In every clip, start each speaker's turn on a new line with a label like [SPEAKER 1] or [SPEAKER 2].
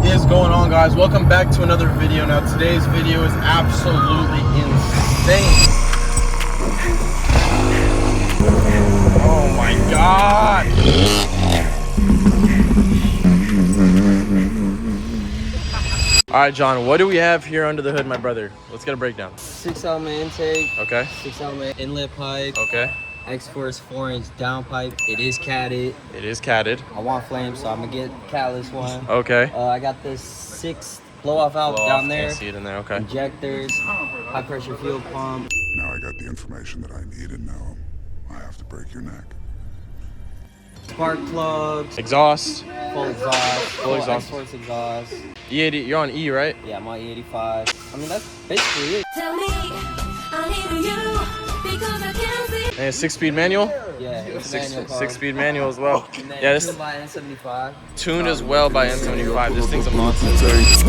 [SPEAKER 1] Is going on, guys? Welcome back to another video. Now today's video is absolutely insane. Oh my god. All right, John, what do we have here under the hood, my brother? Let's get a breakdown.
[SPEAKER 2] 6 element intake.
[SPEAKER 1] Okay.
[SPEAKER 2] 6 element inlet pipe.
[SPEAKER 1] Okay.
[SPEAKER 2] X-Force 4-inch down pipe. It is catted.
[SPEAKER 1] It is catted.
[SPEAKER 2] I want flames, so I'm gonna get catless one.
[SPEAKER 1] Okay.
[SPEAKER 2] I got this 6 blow-off valve down there.
[SPEAKER 1] Can't see it in there. Okay.
[SPEAKER 2] Injectors, high pressure fuel pump.
[SPEAKER 3] Now I got the information that I need, and now I have to break your neck.
[SPEAKER 2] Spark plugs.
[SPEAKER 1] Exhaust.
[SPEAKER 2] Full exhaust.
[SPEAKER 1] Full exhaust.
[SPEAKER 2] X-Force exhaust.
[SPEAKER 1] E80. You're on E, right?
[SPEAKER 2] Yeah, I'm on E85. I mean, that's basically it.
[SPEAKER 4] Tell me, I need you because I can't see.
[SPEAKER 1] And a 6-speed manual.
[SPEAKER 2] Yeah, it's a manual car.
[SPEAKER 1] 6-speed manual as well.
[SPEAKER 2] And then
[SPEAKER 1] Yeah, this
[SPEAKER 2] tuned by N75.
[SPEAKER 1] tuned as well by N75. This thing's a monster.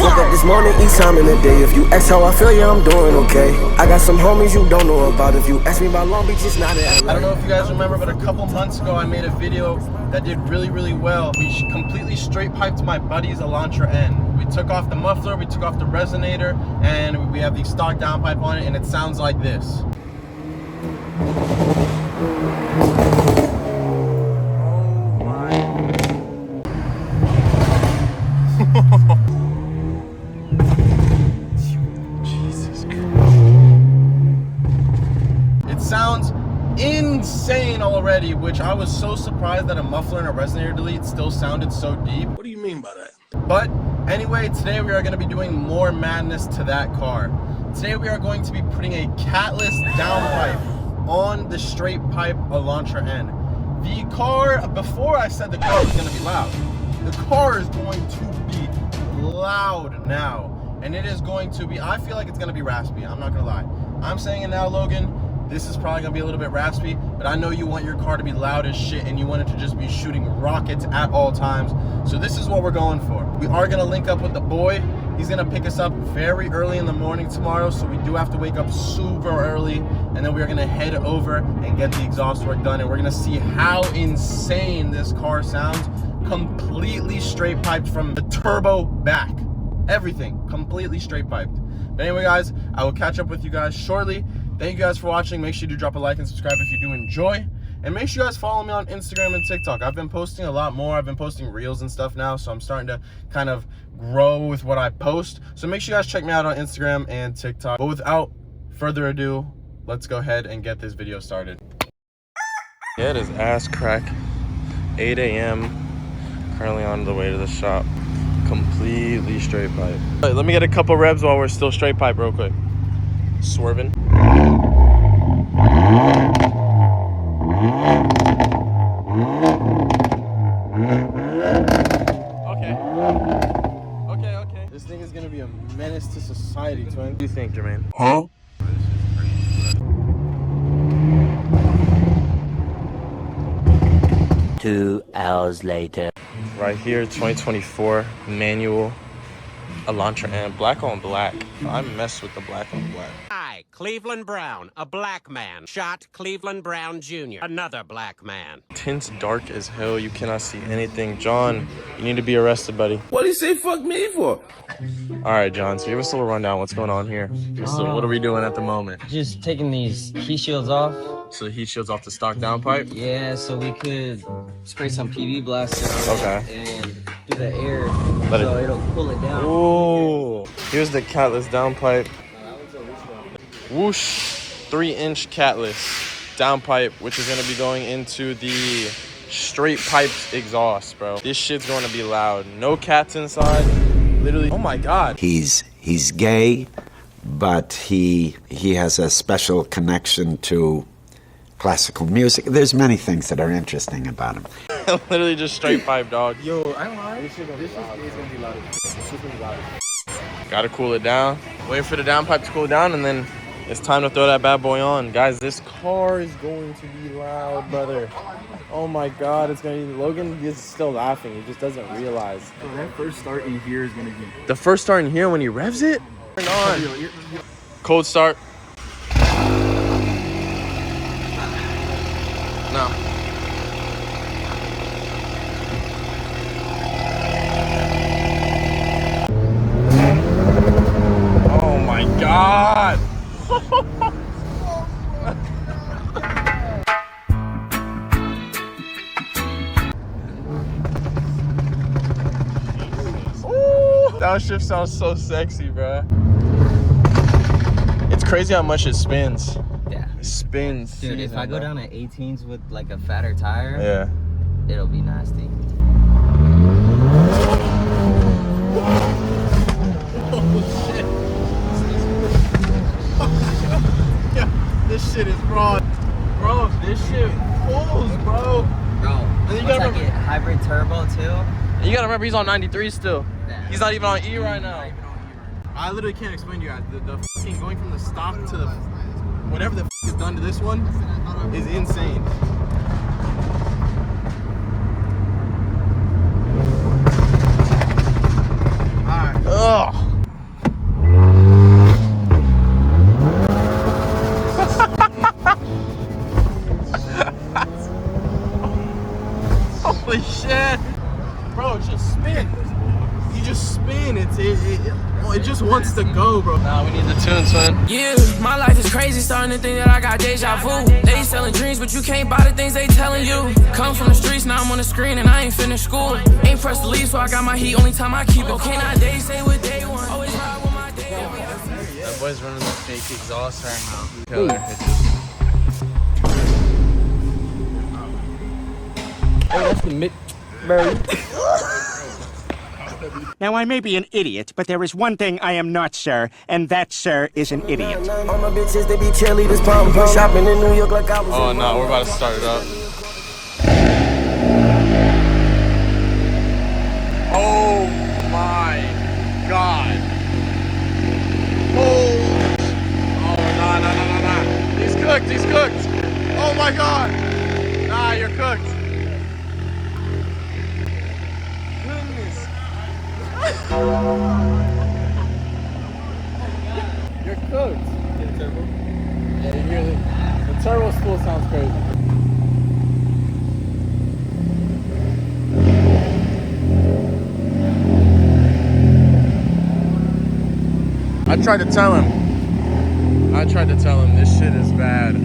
[SPEAKER 5] Woke up this morning, each time in the day. If you ask how I feel, yeah, I'm doing okay. I got some homies you don't know about. If you ask me about Long Beach, it's not it.
[SPEAKER 1] I don't know if you guys remember, but a couple months ago I made a video that did really well. We completely straight piped my buddy's Elantra N. We took off the muffler, we took off the resonator, and we have the stock downpipe on it, and it sounds like this. Jesus Christ. It sounds insane already, which I was so surprised that a muffler and a resonator delete still sounded so deep.
[SPEAKER 3] What do you mean by that?
[SPEAKER 1] But anyway, today we are going to be doing more madness to that car. Today we are going to be putting a catless downpipe on the straight pipe Elantra N. The car, before I said the car was going to be loud, the car is going to be loud now. And it is going to be, I feel like it's going to be raspy. I'm not going to lie. I'm saying it now, Logan. This is probably going to be a little bit raspy, but I know you want your car to be loud as shit and you want it to just be shooting rockets at all times. So this is what we're going for. We are going to link up with the boy. He's going to pick us up very early in the morning tomorrow, so we do have to wake up super early, and then we're going to head over and get the exhaust work done, and we're going to see how insane this car sounds, completely straight piped from the turbo back. Everything completely straight piped. But anyway, guys, I will catch up with you guys shortly. Thank you guys for watching. Make sure you do drop a like and subscribe if you do enjoy. And make sure you guys follow me on Instagram and TikTok. I've been posting a lot more. I've been posting reels and stuff now, so I'm starting to kind of grow with what I post. So make sure you guys check me out on Instagram and TikTok. But without further ado, let's go ahead and get this video started. Yeah, it is ass crack. 8 a.m. Currently on the way to the shop. Completely straight pipe. Right, let me get a couple revs while we're still straight pipe real quick. Swerving. Okay. This thing is gonna be a menace to society, twin. What do you think, Jermaine?
[SPEAKER 3] Huh?
[SPEAKER 6] 2 hours later.
[SPEAKER 1] Right here, 2024 manual Elantra N, black on black. I mess with the black on black.
[SPEAKER 7] Hi, Cleveland Brown, a black man, shot Cleveland Brown Jr., another black man.
[SPEAKER 1] Tints dark as hell. You cannot see anything. John, you need to be arrested, buddy.
[SPEAKER 5] What do you say fuck me for?
[SPEAKER 1] All right, John, so give us a little rundown. What's going on here? So what are we doing at the moment?
[SPEAKER 2] Just taking these heat shields off.
[SPEAKER 1] So the heat shields off the stock downpipe?
[SPEAKER 2] Yeah, so we could spray some PV blaster on
[SPEAKER 1] Okay.
[SPEAKER 2] it and do the air
[SPEAKER 1] Let
[SPEAKER 2] so
[SPEAKER 1] it-
[SPEAKER 2] it'll cool it down.
[SPEAKER 1] Ooh. Here's the catless downpipe. Whoosh. 3-inch catless downpipe, which is going to be going into the straight piped exhaust, bro. This shit's going to be loud. No cats inside. Literally. Oh my God.
[SPEAKER 8] He's gay, but he has a special connection to classical music. There's many things that are interesting about him.
[SPEAKER 1] Literally just straight pipe, dog.
[SPEAKER 5] Yo, I don't lie. This is gonna be loud. This is gonna be loud.
[SPEAKER 1] Gotta cool it down. Wait for the downpipe to cool down, and then it's time to throw that bad boy on. Guys, this car is going to be loud, brother. Oh my God, it's gonna be. Logan is still laughing. He just doesn't realize.
[SPEAKER 5] So that first start in here is gonna be.
[SPEAKER 1] The first start in here when he revs it? Turn on. Cold start. No. Downshift sounds so sexy, bro. It's crazy how much it spins.
[SPEAKER 2] Yeah.
[SPEAKER 1] It spins.
[SPEAKER 2] Dude, if I go
[SPEAKER 1] bro.
[SPEAKER 2] down to 18s with like a fatter tire,
[SPEAKER 1] Yeah.
[SPEAKER 2] it'll be nasty.
[SPEAKER 1] Oh shit. Yeah, this shit is raw. Bro, this shit pulls, bro.
[SPEAKER 2] Bro,
[SPEAKER 1] And you
[SPEAKER 2] once
[SPEAKER 1] gotta
[SPEAKER 2] I
[SPEAKER 1] remember-
[SPEAKER 2] get hybrid turbo too.
[SPEAKER 1] You gotta remember he's on 93 still.
[SPEAKER 2] Yeah.
[SPEAKER 1] He's not even on E right now. I literally can't explain to you guys. The fucking going from the stock to the whatever the f is done to this one is insane. Alright. Ugh. Holy shit. Bro, just spin. You just spin. It just wants to go, bro. Nah, we need the tune, son.
[SPEAKER 9] Yeah, my life is crazy, starting to think that I got deja vu. They selling dreams, but you can't buy the things they telling you. Come from the streets, now I'm on the screen and I ain't finished school. Ain't pressed to leave, so I got my heat, only time I keep it. Can't I day say with day one, always ride with my day.
[SPEAKER 2] That boy's running the fake exhaust right now.
[SPEAKER 1] Killer.
[SPEAKER 2] Oh, that's the mid. Bro.
[SPEAKER 10] Now, I may be an idiot, but there is one thing I am not, sir, and that, sir, is an idiot.
[SPEAKER 5] All my bitches, they be cheerleaders, pump. Shopping in New York like I was.
[SPEAKER 1] Oh no, we're about to start it up. Oh my god. Oh, nah. He's cooked. Oh my god. Nah, you're cooked. Goodness. You're cooked. Get a turbo? Yeah, you hear the turbo spool sounds crazy. I tried to tell him this shit is bad.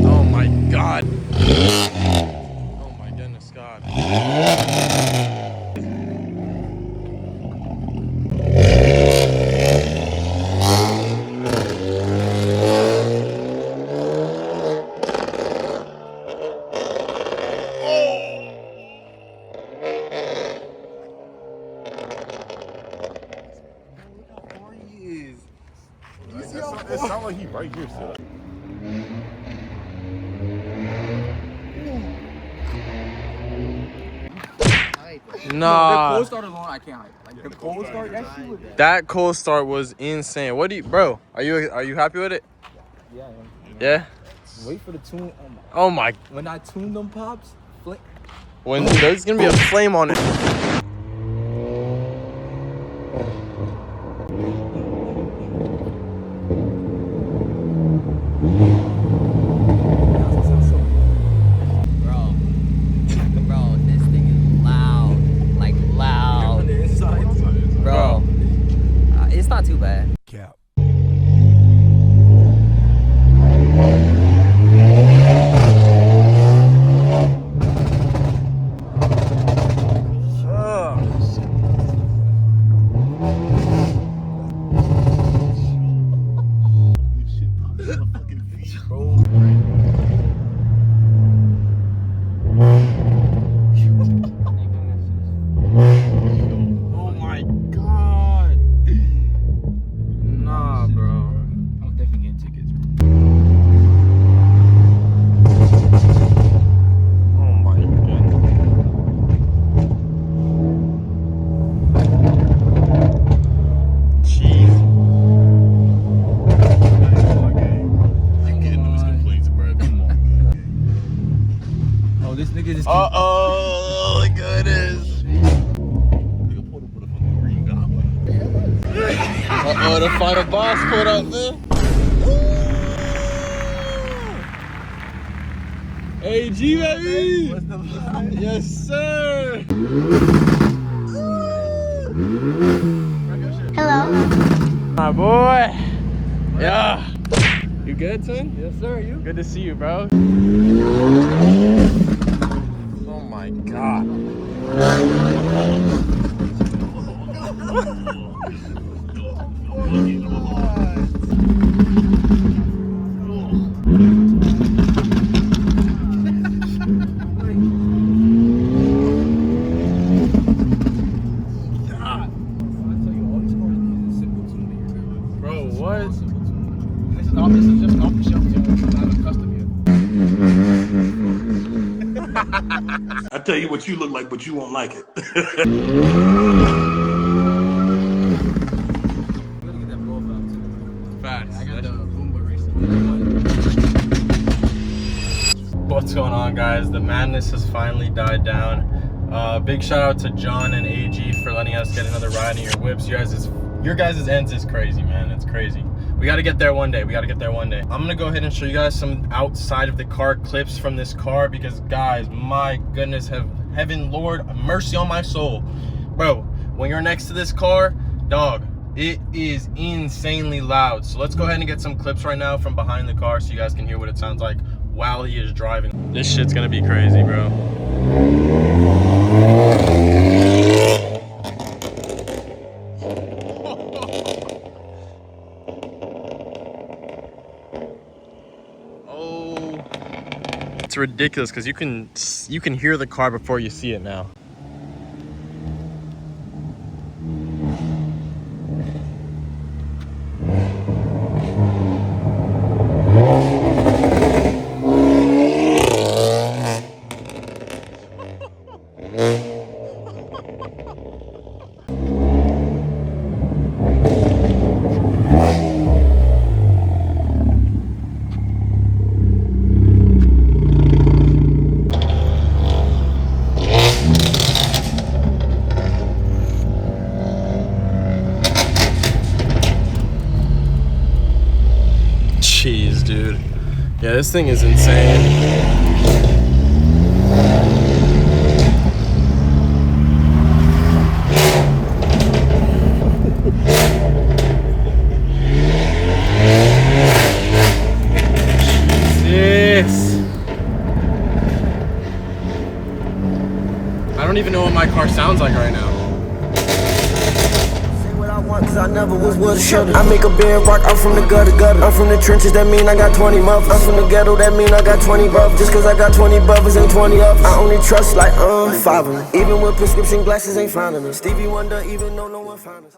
[SPEAKER 1] Oh my god. Oh my goodness god.
[SPEAKER 3] It sounds like he's right here still.
[SPEAKER 1] Nah.
[SPEAKER 2] Cold start alone, I can't hype. Like the cold start, that shit was
[SPEAKER 1] That cold start was insane. What do you, bro? Are you happy with it?
[SPEAKER 2] Yeah.
[SPEAKER 1] Yeah.
[SPEAKER 2] Wait for the tune.
[SPEAKER 1] Oh my.
[SPEAKER 2] When I tune them pops, flick.
[SPEAKER 1] When there's gonna be a flame on it.
[SPEAKER 2] Bro, this thing is loud. Like loud. Bro, it's not too bad.
[SPEAKER 3] Cap.
[SPEAKER 1] Oh my god. Nah, bro.
[SPEAKER 2] I'm definitely getting tickets.
[SPEAKER 1] Oh my goodness. Jeez.
[SPEAKER 3] I'm getting those complaints, bro. Come on.
[SPEAKER 2] Oh, this nigga just.
[SPEAKER 1] Uh-oh, look at this.
[SPEAKER 3] Nigga pulled up with a fucking green goblin.
[SPEAKER 1] Uh-oh, the final boss put up, man. AG, baby! Yes, sir!
[SPEAKER 4] Hello.
[SPEAKER 1] My boy! Yeah! You good, son? Yes, sir. You? Good to see you, bro. Oh my god.
[SPEAKER 11] tell you what you look like, but you won't like it.
[SPEAKER 1] What's going on, guys? The madness has finally died down. Big shout out to John and AG for letting us get another ride in your whips. Your guys' ends is crazy, man. It's crazy. We got to get there one day. I'm gonna go ahead and show you guys some outside of the car clips from this car because, guys, my goodness, heaven, Lord, mercy on my soul. Bro, when you're next to this car, dog, it is insanely loud. So let's go ahead and get some clips right now from behind the car so you guys can hear what it sounds like while he is driving. This shit's gonna be crazy, bro. Oh, it's ridiculous because you can hear the car before you see it now. Jeez, dude. Yeah, this thing is insane. I don't even know what my car sounds like right now.
[SPEAKER 5] Cause I never was with a shutter. I make a bed rock, I'm from the gutter. I'm from the trenches, that mean I got 20 muffs. I'm from the ghetto, that mean I got 20 buff. Just cause I got 20 brothers ain't 20 ups. I only trust like 5 of them. Even with prescription glasses ain't finding them. Stevie Wonder, even though no one found us.